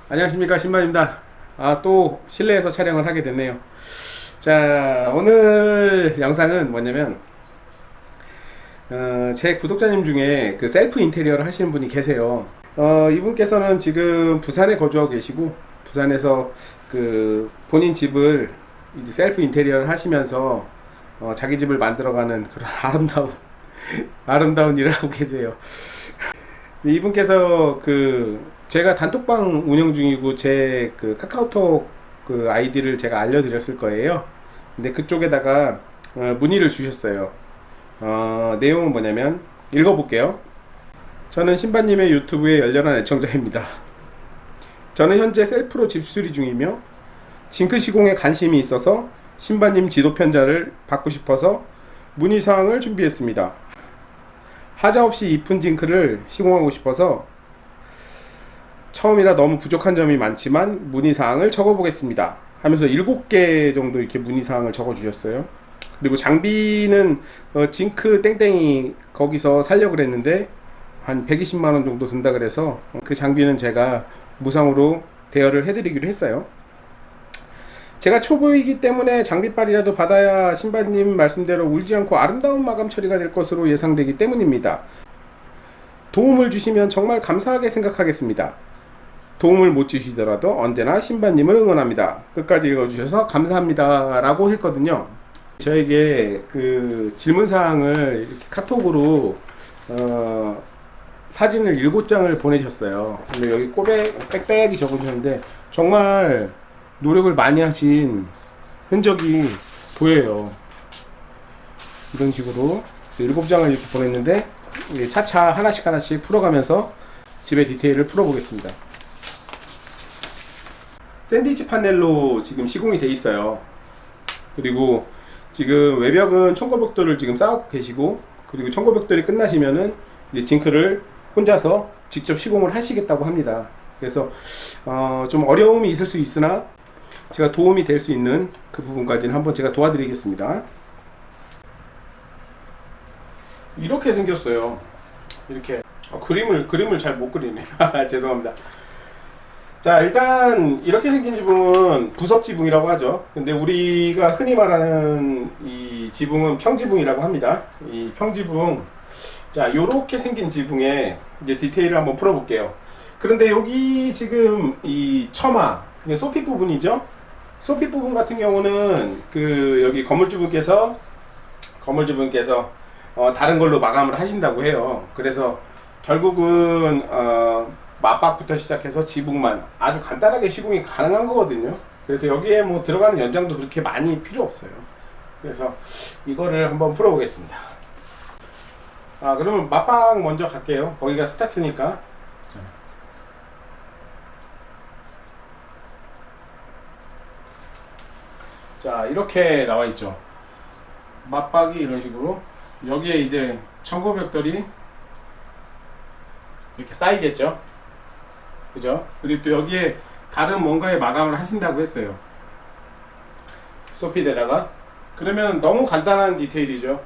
안녕하십니까, 신반입니다. 또 실내에서 촬영을 하게 됐네요. 자, 오늘 영상은 뭐냐면 제 구독자님 중에 그 셀프 인테리어를 하시는 분이 계세요. 이분께서는 지금 부산에 거주하고 계시고, 부산에서 그 본인 집을 이제 셀프 인테리어를 하시면서 자기 집을 만들어가는 그런 아름다운 일을 하고 계세요. 이분께서 제가 단톡방 운영 중이고 제 그 카카오톡 그 아이디를 제가 알려드렸을 거예요. 근데 그쪽에다가 문의를 주셨어요. 내용은 뭐냐면 읽어볼게요. 저는 신바님의 유튜브에 열렬한 애청자입니다. 저는 현재 셀프로 집수리 중이며 징크 시공에 관심이 있어서 신바님 지도 편자를 받고 싶어서 문의사항을 준비했습니다. 하자 없이 이쁜 징크를 시공하고 싶어서 처음이라 너무 부족한 점이 많지만 문의사항을 적어보겠습니다 하면서 7개 정도 이렇게 문의사항을 적어주셨어요. 그리고 장비는 징크 땡땡이 거기서 살려고 그랬는데 한 120만원 정도 든다 그래서 그 장비는 제가 무상으로 대여를 해드리기로 했어요. 제가 초보이기 때문에 장비빨이라도 받아야 신바님 말씀대로 울지 않고 아름다운 마감 처리가 될 것으로 예상되기 때문입니다. 도움을 주시면 정말 감사하게 생각하겠습니다. 도움을 못 주시더라도 언제나 신바님을 응원합니다. 끝까지 읽어주셔서 감사합니다 라고 했거든요. 저에게 그 질문사항을 이렇게 카톡으로 사진을 7장을 보내셨어요. 근데 여기 빽빽이 적어주셨는데 정말 노력을 많이 하신 흔적이 보여요. 이런 식으로 7장을 이렇게 보냈는데 차차 하나씩 풀어가면서 집의 디테일을 풀어보겠습니다. 샌드위치 파넬로 지금 시공이 돼 있어요. 그리고 지금 외벽은 청고벽돌을 지금 쌓고 계시고, 그리고 청고벽돌이 끝나시면은 이제 징크를 혼자서 직접 시공을 하시겠다고 합니다. 그래서 좀 어려움이 있을 수 있으나 제가 도움이 될 수 있는 그 부분까지는 한번 제가 도와드리겠습니다. 이렇게 생겼어요. 이렇게 그림을 잘 못 그리네. 죄송합니다. 자, 일단 이렇게 생긴 지붕은 부섭지붕이라고 하죠. 근데 우리가 흔히 말하는 이 지붕은 평지붕이라고 합니다. 이 평지붕, 자, 요렇게 생긴 지붕에 이제 디테일을 한번 풀어볼게요. 그런데 여기 지금 이 처마, 그게 소핏 부분이죠. 소핏 부분 같은 경우는 여기 건물주분께서 다른 걸로 마감을 하신다고 해요. 그래서 결국은 맞박부터 시작해서 지붕만 아주 간단하게 시공이 가능한 거거든요. 그래서 여기에 뭐 들어가는 연장도 그렇게 많이 필요 없어요. 그래서 이거를 한번 풀어보겠습니다. 그러면 맞박 먼저 갈게요. 거기가 스타트니까. 자, 이렇게 나와 있죠. 맞박이 이런 식으로 여기에 이제 청고벽돌이 이렇게 쌓이겠죠. 그죠? 그리고 또 여기에 다른 뭔가에 마감을 하신다고 했어요. 소핏에다가. 그러면 너무 간단한 디테일이죠.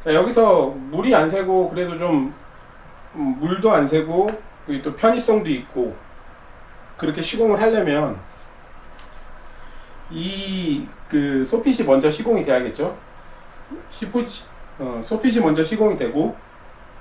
자, 여기서 물이 안 새고, 그래도 좀 물도 안 새고, 그리고 또 편의성도 있고, 그렇게 시공을 하려면 소핏이 먼저 시공이 돼야겠죠. 소핏이 먼저 시공이 되고,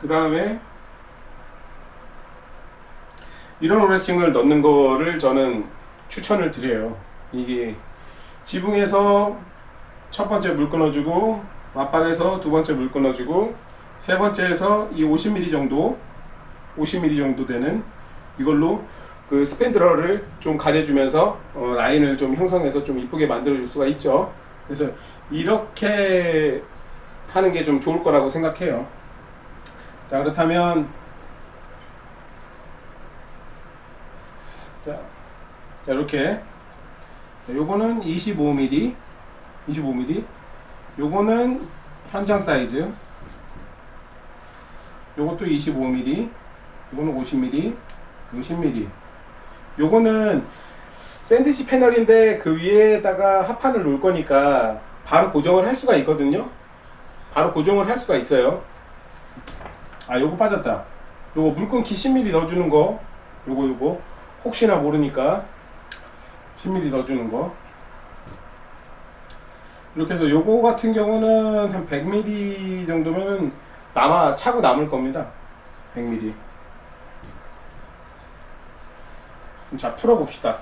그 다음에 이런 오레싱을 넣는 거를 저는 추천을 드려요. 이게 지붕에서 첫 번째 물 끊어주고, 맞박에서 두 번째 물 끊어주고, 세 번째에서 이 50mm 정도 되는 이걸로 그 스팬드러를 좀 가려주면서 라인을 좀 형성해서 좀 이쁘게 만들어줄 수가 있죠. 그래서 이렇게 하는 게 좀 좋을 거라고 생각해요. 자, 그렇다면 자, 이렇게 요거는 25mm 요거는 현장 사이즈, 요것도 25mm, 요거는 50mm, 그리고 10mm. 요거는 샌드위치 패널인데 그 위에다가 합판을 놓을 거니까 바로 고정을 할 수가 있거든요. 바로 고정을 할 수가 있어요. 요거 빠졌다. 요거 물 끊기 10mm 넣어주는 거, 요거 혹시나 모르니까 10mm 넣어주는 거. 이렇게 해서 요거 같은 경우는 한 100mm 정도면 차고 남을 겁니다. 100mm. 자, 풀어봅시다.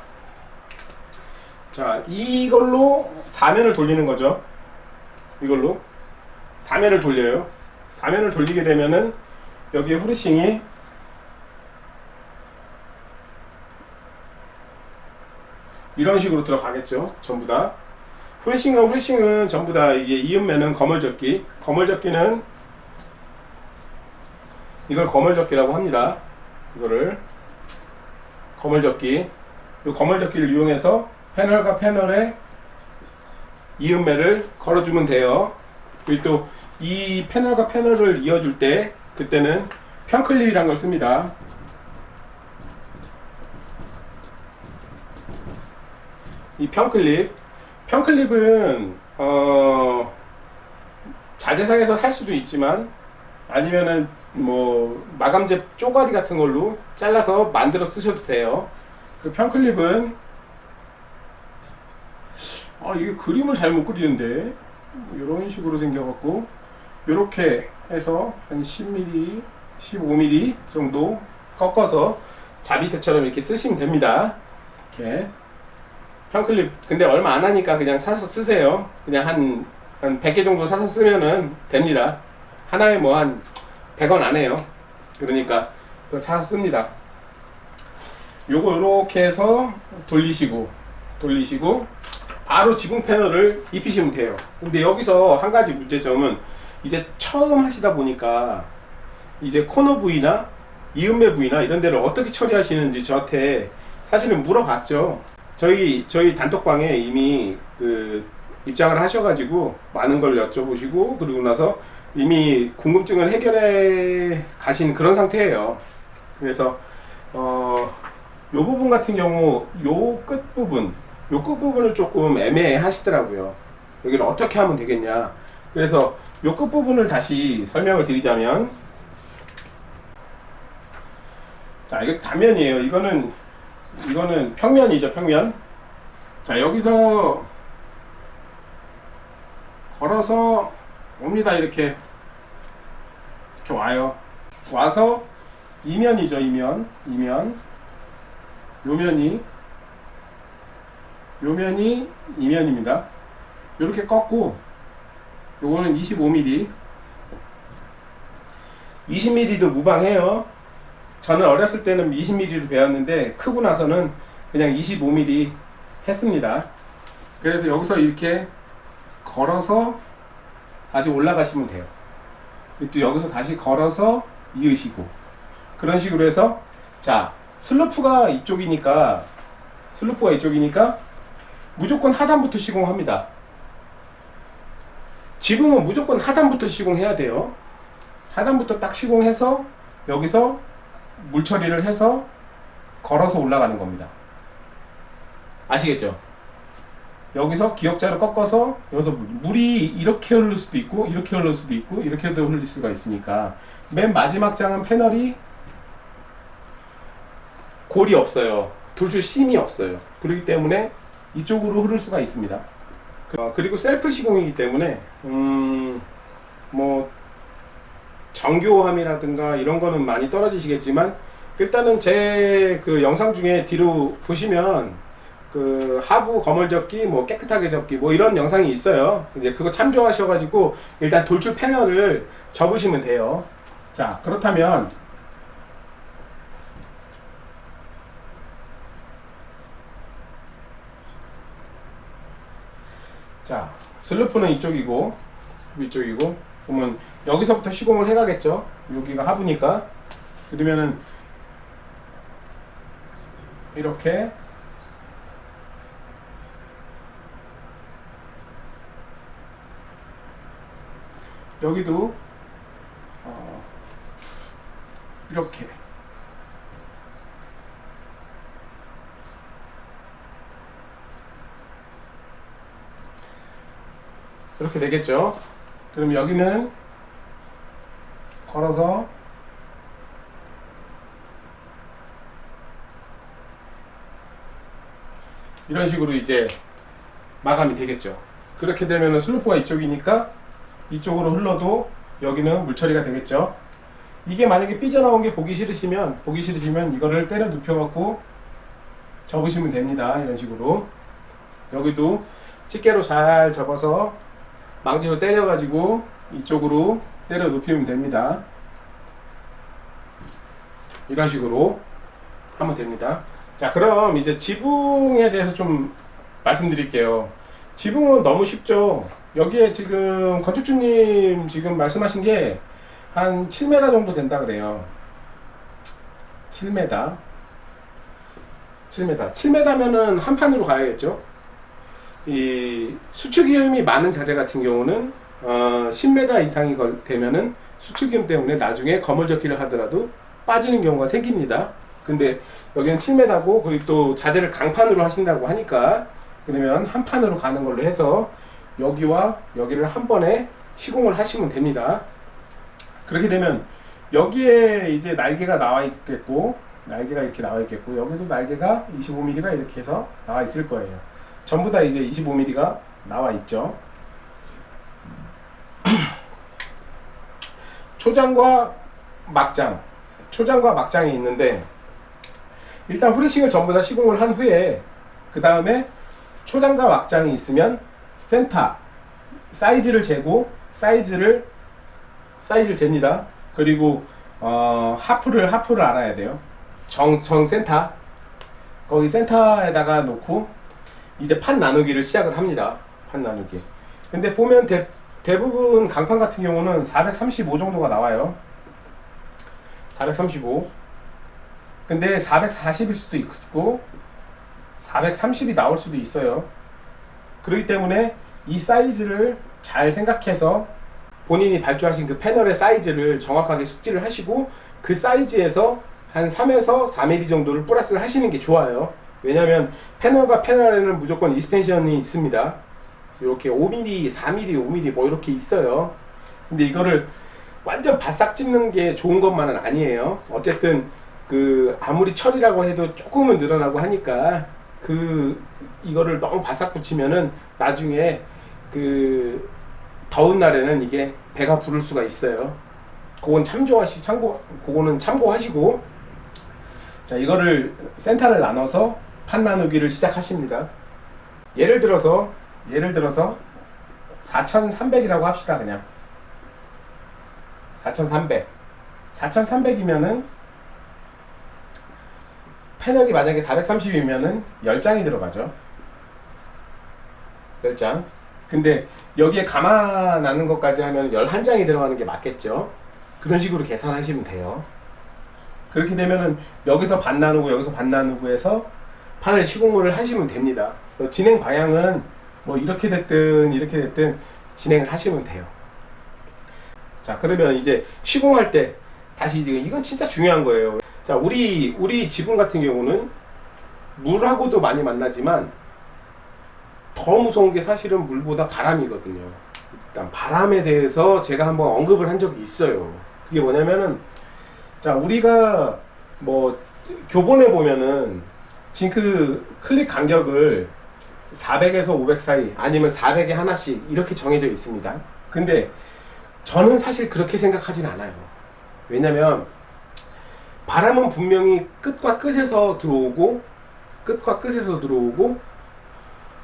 자, 이걸로 4면을 돌리는 거죠. 이걸로 4면을 돌려요. 4면을 돌리게 되면은 여기에 후레싱이 이런 식으로 들어가겠죠. 전부 다. 후레싱은 전부 다 이게 이음매는 거멀접기. 거멀접기는 이걸 거멀접기라고 합니다. 이거를 거멀접기. 이 거멀접기를 이용해서 패널과 패널에 이음매를 걸어주면 돼요. 그리고 또 이 패널과 패널을 이어줄 때 그때는 편클립이라는 걸 씁니다. 이 편클립은 자재상에서 할 수도 있지만 아니면은 뭐 마감재 쪼가리 같은 걸로 잘라서 만들어 쓰셔도 돼요. 그 편클립은 이게 그림을 잘못 그리는데 이런 식으로 생겨갖고 이렇게 해서 한 10mm, 15mm 정도 꺾어서 자비새처럼 이렇게 쓰시면 됩니다. 이렇게 편클립 근데 얼마 안 하니까 그냥 사서 쓰세요. 그냥 한 100개 정도 사서 쓰면은 됩니다. 하나에 뭐 한 100원 안 해요. 그러니까 그거 사서 씁니다. 요거 이렇게 해서 돌리시고 바로 지붕 패널을 입히시면 돼요. 근데 여기서 한 가지 문제점은 이제 처음 하시다 보니까 이제 코너 부위나 이음매 부위나 이런 데를 어떻게 처리하시는지 저한테 사실은 물어봤죠. 저희 단톡방에 이미 그 입장을 하셔가지고 많은 걸 여쭤보시고 그러고 나서 이미 궁금증을 해결해 가신 그런 상태예요. 그래서 요 부분 같은 경우 요 끝부분을 조금 애매해 하시더라고요. 여기를 어떻게 하면 되겠냐. 그래서 요 끝부분을 다시 설명을 드리자면, 자, 이거 단면이에요. 이거는 평면이죠, 평면. 자, 여기서 걸어서 옵니다. 이렇게 와요. 와서 이면이죠, 이면. 요면이 이면입니다. 이렇게 꺾고 요거는 25mm 20mm도 무방해요. 저는 어렸을 때는 20mm로 배웠는데 크고 나서는 그냥 25mm 했습니다. 그래서 여기서 이렇게 걸어서 다시 올라가시면 돼요. 또 여기서 다시 걸어서 이으시고 그런 식으로 해서, 자, 슬로프가 이쪽이니까 무조건 하단부터 시공합니다. 지붕은 무조건 하단부터 시공해야 돼요. 하단부터 딱 시공해서 여기서 물 처리를 해서 걸어서 올라가는 겁니다. 아시겠죠? 여기서 기역자로 꺾어서 여기서 물이 이렇게 흐를 수도 있고 이렇게 흐를 수도 있고 이렇게도 흐를 수가 있으니까 맨 마지막 장은 패널이 골이 없어요. 돌출 심이 없어요. 그렇기 때문에 이쪽으로 흐를 수가 있습니다. 그리고 셀프 시공이기 때문에 뭐 정교함이라든가 이런 거는 많이 떨어지시겠지만, 일단은 제 그 영상 중에 뒤로 보시면 그 하부 거멀 접기, 뭐 깨끗하게 접기, 뭐 이런 영상이 있어요. 이제 그거 참조하셔가지고 일단 돌출 패널을 접으시면 돼요. 자, 그렇다면 자, 슬로프는 이쪽이고 그러면 여기서부터 시공을 해가겠죠. 여기가 하부니까. 그러면은 이렇게 여기도 이렇게 이렇게 되겠죠. 그럼 여기는 걸어서 이런 식으로 이제 마감이 되겠죠. 그렇게 되면은 슬로프가 이쪽이니까 이쪽으로 흘러도 여기는 물 처리가 되겠죠. 이게 만약에 삐져나온 게 보기 싫으시면 이거를 때려 눕혀 갖고 접으시면 됩니다. 이런 식으로 여기도 집게로 잘 접어서 망치로 때려 가지고 이쪽으로 때려 눕히면 됩니다. 이런 식으로 하면 됩니다. 자, 그럼 이제 지붕에 대해서 좀 말씀드릴게요. 지붕은 너무 쉽죠. 여기에 지금 건축주님 지금 말씀하신 게 한 7m 정도 된다 그래요. 7m 7m면은 한 판으로 가야겠죠. 이 수축이음이 많은 자재 같은 경우는 10m 이상이 되면은 수축이음 때문에 나중에 거물접기를 하더라도 빠지는 경우가 생깁니다. 근데 여기는 7m고 그리고 또 자재를 강판으로 하신다고 하니까 그러면 한 판으로 가는 걸로 해서 여기와 여기를 한 번에 시공을 하시면 됩니다. 그렇게 되면 여기에 이제 날개가 나와 있겠고 날개가 이렇게 나와 있겠고 여기도 날개가 25mm가 이렇게 해서 나와 있을 거예요. 전부 다 이제 25mm가 나와 있죠. 초장과 막장이 있는데 일단 후레싱을 전부 다 시공을 한 후에 그 다음에 초장과 막장이 있으면 센터 사이즈를 재고 사이즈를 잽니다. 그리고 하프를 알아야 돼요. 정 센터 거기 센터에다가 놓고 이제 판 나누기를 시작을 합니다. 판 나누기. 근데 보면 대부분 강판 같은 경우는 435 정도가 나와요. 435. 근데 440일 수도 있고 430이 나올 수도 있어요. 그렇기 때문에 이 사이즈를 잘 생각해서 본인이 발주하신 그 패널의 사이즈를 정확하게 숙지를 하시고 그 사이즈에서 한 3에서 4mm 정도를 플러스를 하시는 게 좋아요. 왜냐면 패널과 패널에는 무조건 익스텐션이 있습니다. 이렇게 5mm, 4mm, 5mm 뭐 이렇게 있어요. 근데 이거를 완전 바싹 찝는 게 좋은 것만은 아니에요. 어쨌든 그 아무리 철이라고 해도 조금은 늘어나고 하니까 이거를 너무 바싹 붙이면은 나중에 그 더운 날에는 이게 배가 부를 수가 있어요. 그거는 참고하시고 자, 이거를 센터를 나눠서 판 나누기를 시작하십니다. 예를 들어서 4300이라고 합시다. 그냥 4300이면은 패널이 만약에 430이면은 10장이 들어가죠. 10장. 근데 여기에 감안하는 것까지 하면 11장이 들어가는 게 맞겠죠. 그런 식으로 계산하시면 돼요. 그렇게 되면은 여기서 반 나누고 여기서 반 나누고 해서 판을 시공을 하시면 됩니다. 진행 방향은 뭐 이렇게 됐든 진행을 하시면 돼요. 자, 그러면 이제 시공할 때 다시 이건 진짜 중요한 거예요. 자, 우리 지붕 같은 경우는 물하고도 많이 만나지만 더 무서운 게 사실은 물보다 바람이거든요. 일단 바람에 대해서 제가 한번 언급을 한 적이 있어요. 그게 뭐냐면은 자, 우리가 뭐 교본에 보면은 징크 클릭 간격을 400에서 500 사이 아니면 400에 하나씩 이렇게 정해져 있습니다. 근데 저는 사실 그렇게 생각하진 않아요. 왜냐면 바람은 분명히 끝과 끝에서 들어오고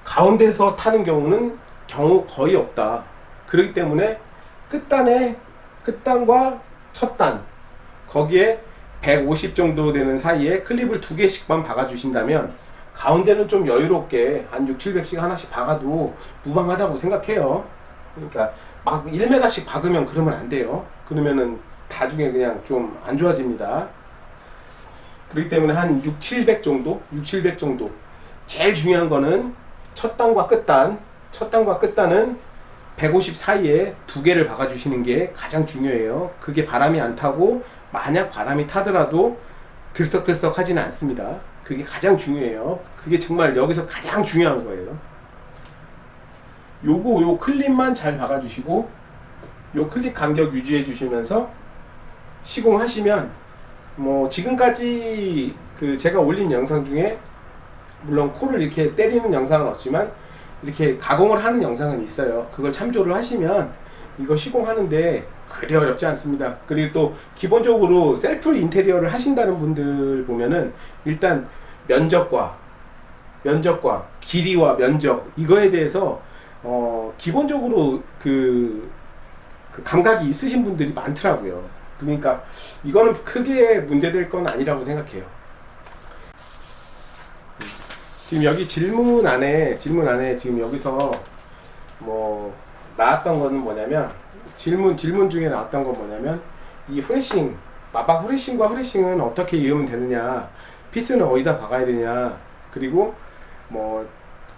가운데서 타는 경우는 거의 없다. 그렇기 때문에 끝단과 첫단 거기에 150 정도 되는 사이에 클립을 2개씩만 박아주신다면 가운데는 좀 여유롭게 한 600, 700씩 하나씩 박아도 무방하다고 생각해요. 그러니까 막 1m씩 박으면 그러면 안 돼요. 그러면은 나중에 그냥 좀 안 좋아집니다. 그렇기 때문에 한 6, 700 정도? 제일 중요한 거는 첫단과 끝단은 150 사이에 2개를 박아주시는 게 가장 중요해요. 그게 바람이 안 타고 만약 바람이 타더라도 들썩들썩 하지는 않습니다. 그게 가장 중요해요. 그게 정말 여기서 가장 중요한 거예요. 요 클립만 잘 박아주시고 요 클립 간격 유지해 주시면서 시공하시면 뭐 지금까지 제가 올린 영상 중에 물론 코를 이렇게 때리는 영상은 없지만 이렇게 가공을 하는 영상은 있어요. 그걸 참조를 하시면 이거 시공하는데 그리 어렵지 않습니다. 그리고 또 기본적으로 셀프 인테리어를 하신다는 분들 보면은 일단 면적과 길이와 면적 이거에 대해서 기본적으로 그 감각이 있으신 분들이 많더라고요. 그러니까 이거는 크게 문제될 건 아니라고 생각해요. 지금 여기 질문 안에 지금 여기서 뭐 나왔던 거는 뭐냐면 질문 중에 나왔던 건 뭐냐면 이 후레싱 마박 후레싱과 후레싱은 어떻게 이으면 되느냐, 피스는 어디다 박아야 되냐, 그리고 뭐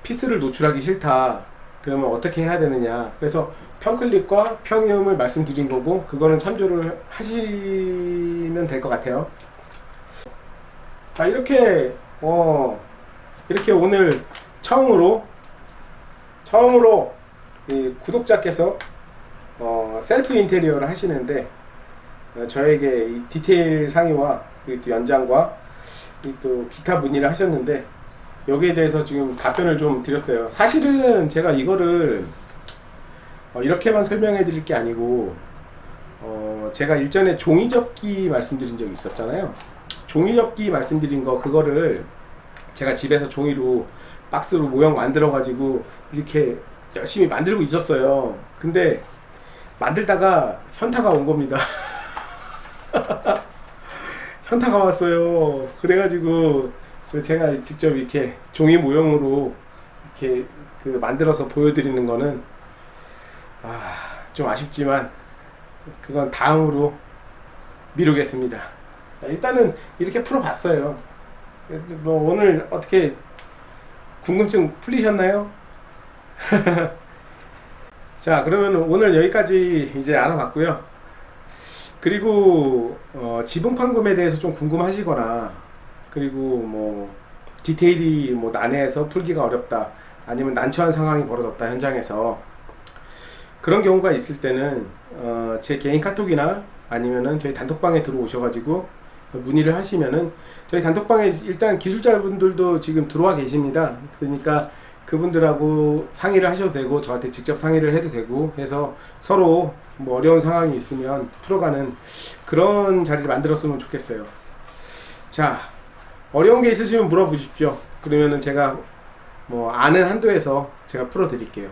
피스를 노출하기 싫다 그러면 어떻게 해야 되느냐. 그래서 평클립과 평이음을 말씀드린 거고 그거는 참조를 하시면 될 것 같아요. 자, 이렇게 오늘 처음으로 이 구독자께서 셀프 인테리어를 하시는데 저에게 이 디테일 상의와 그리고 또 연장과 그리고 또 기타 문의를 하셨는데 여기에 대해서 지금 답변을 좀 드렸어요. 사실은 제가 이거를 이렇게만 설명해 드릴 게 아니고 제가 일전에 종이접기 말씀드린 적이 있었잖아요. 종이접기 말씀드린 거 그거를 제가 집에서 종이로 박스로 모형 만들어 가지고 이렇게 열심히 만들고 있었어요. 근데 만들다가 현타가 온 겁니다. 현타가 왔어요. 그래가지고 제가 직접 이렇게 종이 모형으로 이렇게 만들어서 보여드리는 거는 좀 아쉽지만 그건 다음으로 미루겠습니다. 일단은 이렇게 풀어봤어요. 뭐 오늘 어떻게 궁금증 풀리셨나요? 자, 그러면 오늘 여기까지 이제 알아봤고요. 그리고 지붕 판금에 대해서 좀 궁금하시거나 그리고 뭐 디테일이 뭐 난해해서 풀기가 어렵다 아니면 난처한 상황이 벌어졌다 현장에서 그런 경우가 있을 때는 제 개인 카톡이나 아니면은 저희 단톡방에 들어오셔가지고 문의를 하시면은 저희 단톡방에 일단 기술자분들도 지금 들어와 계십니다. 그러니까 그분들하고 상의를 하셔도 되고 저한테 직접 상의를 해도 되고 해서 서로 뭐 어려운 상황이 있으면 풀어가는 그런 자리를 만들었으면 좋겠어요. 자, 어려운 게 있으시면 물어보십시오. 그러면은 제가 뭐 아는 한도에서 제가 풀어 드릴게요.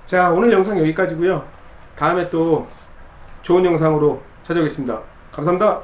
자, 오늘 영상 여기까지고요. 다음에 또 좋은 영상으로 찾아오겠습니다. 감사합니다.